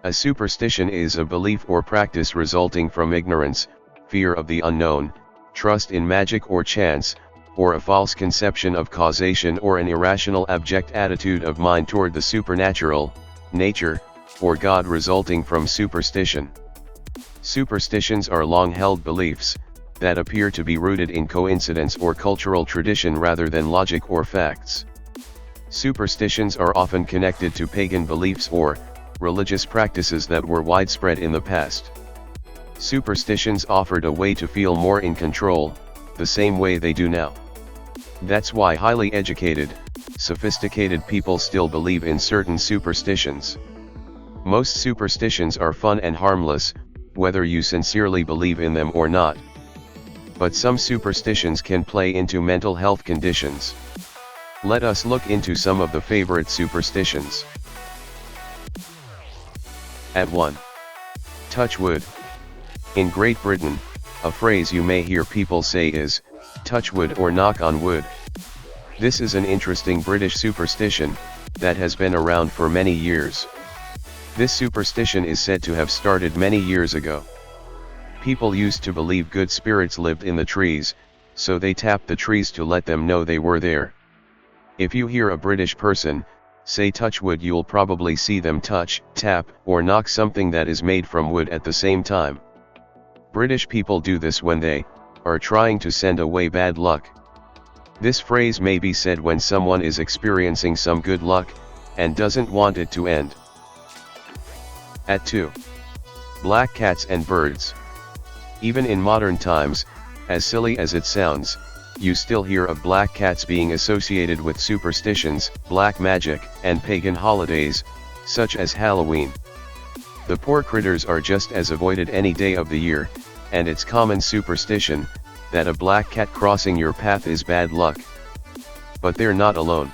A superstition is a belief or practice resulting from ignorance, fear of the unknown, trust in magic or chance, or a false conception of causation or an irrational abject attitude of mind toward the supernatural, nature, or God resulting from superstition. Superstitions are long-held beliefs that appear to be rooted in coincidence or cultural tradition rather than logic or facts. Superstitions are often connected to pagan beliefs or religious practices that were widespread in the past. Superstitions offered a way to feel more in control, the same way they do now. That's why highly educated, sophisticated people still believe in certain superstitions. Most superstitions are fun and harmless, whether you sincerely believe in them or not. But some superstitions can play into mental health conditions. Let us look into some of the favorite superstitions. At 1. Touch wood. In Great Britain, a phrase you may hear people say is, touch wood or knock on wood. This is an interesting British superstition that has been around for many years. This superstition is said to have started many years ago. People used to believe good spirits lived in the trees, so they tapped the trees to let them know they were there. If you hear a British person say touch wood, you'll probably see them touch, tap, or knock something that is made from wood at the same time. British people do this when they are trying to send away bad luck. This phrase may be said when someone is experiencing some good luck and doesn't want it to end. At 2. Black cats and birds. Even in modern times, as silly as it sounds, you still hear of black cats being associated with superstitions, black magic, and pagan holidays, such as Halloween. The poor critters are just as avoided any day of the year, and it's common superstition that a black cat crossing your path is bad luck. But they're not alone.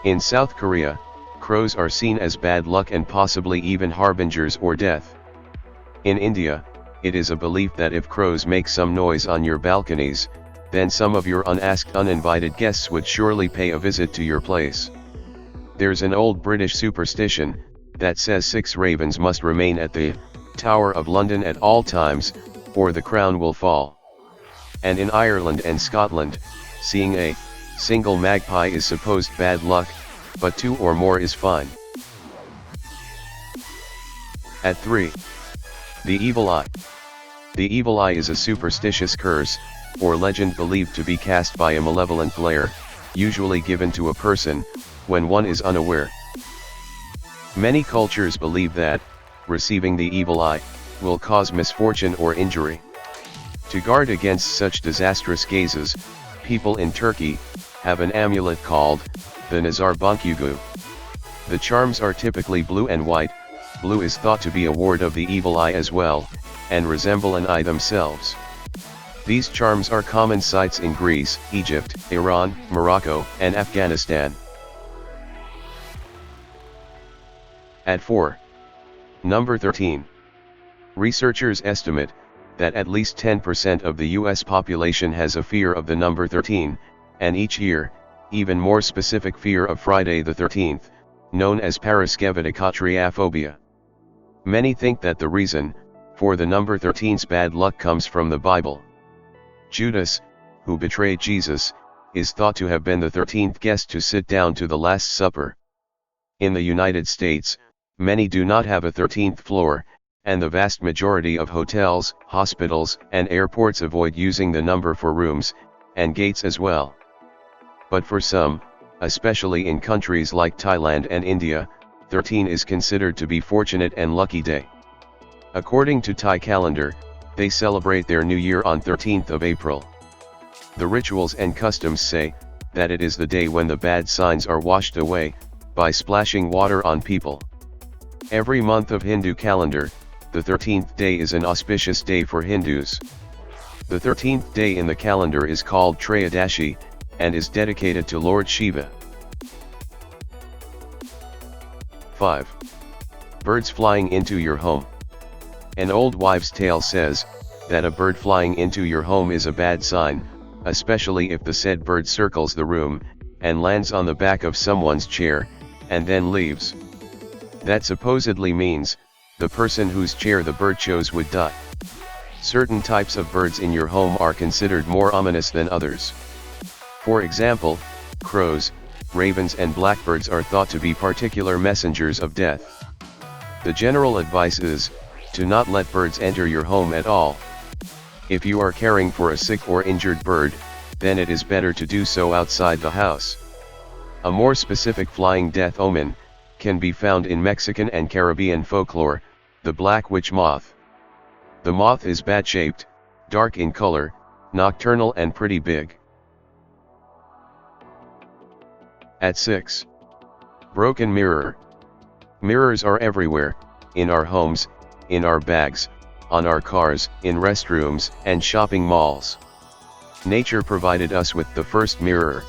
In South Korea, crows are seen as bad luck and possibly even harbingers or death. In India, it is a belief that if crows make some noise on your balconies, then some of your unasked uninvited guests would surely pay a visit to your place. There's an old British superstition that says 6 ravens must remain at the Tower of London at all times, or the crown will fall. And in Ireland and Scotland, seeing a single magpie is supposed bad luck, but 2 or more is fine. At 3. The evil eye. The evil eye is a superstitious curse, or legend believed to be cast by a malevolent glare, usually given to a person, when one is unaware. Many cultures believe that receiving the evil eye will cause misfortune or injury. To guard against such disastrous gazes, people in Turkey have an amulet called the Nazar Bonkügü. The charms are typically blue and white. Blue is thought to be a ward of the evil eye as well, and resemble an eye themselves. These charms are common sights in Greece, Egypt, Iran, Morocco, and Afghanistan. At 4. Number 13. Researchers estimate that at least 10% of the US population has a fear of the number 13, and each year, even more specific fear of Friday the 13th, known as paraskevadikatriaphobia. Many think that the reason for the number 13's bad luck comes from the Bible. Judas, who betrayed Jesus, is thought to have been the 13th guest to sit down to the Last Supper. In the United States, many do not have a 13th floor, and the vast majority of hotels, hospitals, and airports avoid using the number for rooms and gates as well. But for some, especially in countries like Thailand and India, 13 is considered to be fortunate and lucky day. According to Thai calendar, they celebrate their new year on 13th of April. The rituals and customs say that it is the day when the bad signs are washed away by splashing water on people. Every month of Hindu calendar, the 13th day is an auspicious day for Hindus. The 13th day in the calendar is called Trayadashi, and is dedicated to Lord Shiva. 5. Birds flying into your home. An old wives' tale says that a bird flying into your home is a bad sign, especially if the said bird circles the room, and lands on the back of someone's chair, and then leaves. That supposedly means the person whose chair the bird chose would die. Certain types of birds in your home are considered more ominous than others. For example, crows, ravens and blackbirds are thought to be particular messengers of death. The general advice is, to not let birds enter your home at all. If you are caring for a sick or injured bird, then it is better to do so outside the house. A more specific flying death omen can be found in Mexican and Caribbean folklore, the black witch moth. The moth is bat-shaped, dark in color, nocturnal and pretty big. At 6. Broken mirror. Mirrors are everywhere, in our homes, in our bags, on our cars, in restrooms, and shopping malls. Nature provided us with the first mirror.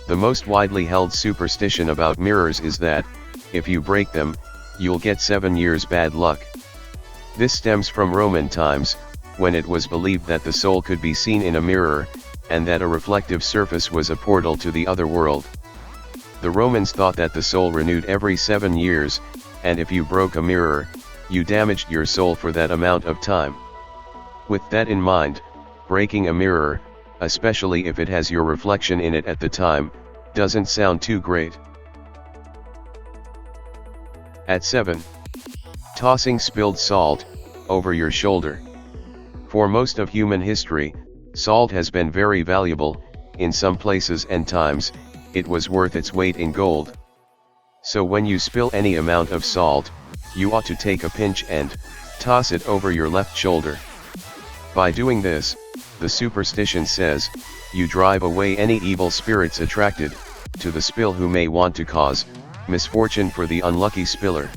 The most widely held superstition about mirrors is that, if you break them, you'll get 7 years bad luck. This stems from Roman times, when it was believed that the soul could be seen in a mirror, and that a reflective surface was a portal to the other world. The Romans thought that the soul renewed every 7 years, and if you broke a mirror, you damaged your soul for that amount of time. With that in mind, breaking a mirror, especially if it has your reflection in it at the time, doesn't sound too great. At 7. Tossing spilled salt over your shoulder. For most of human history, salt has been very valuable. In some places and times, it was worth its weight in gold. So when you spill any amount of salt, you ought to take a pinch and toss it over your left shoulder. By doing this, the superstition says, you drive away any evil spirits attracted to the spill who may want to cause misfortune for the unlucky spiller.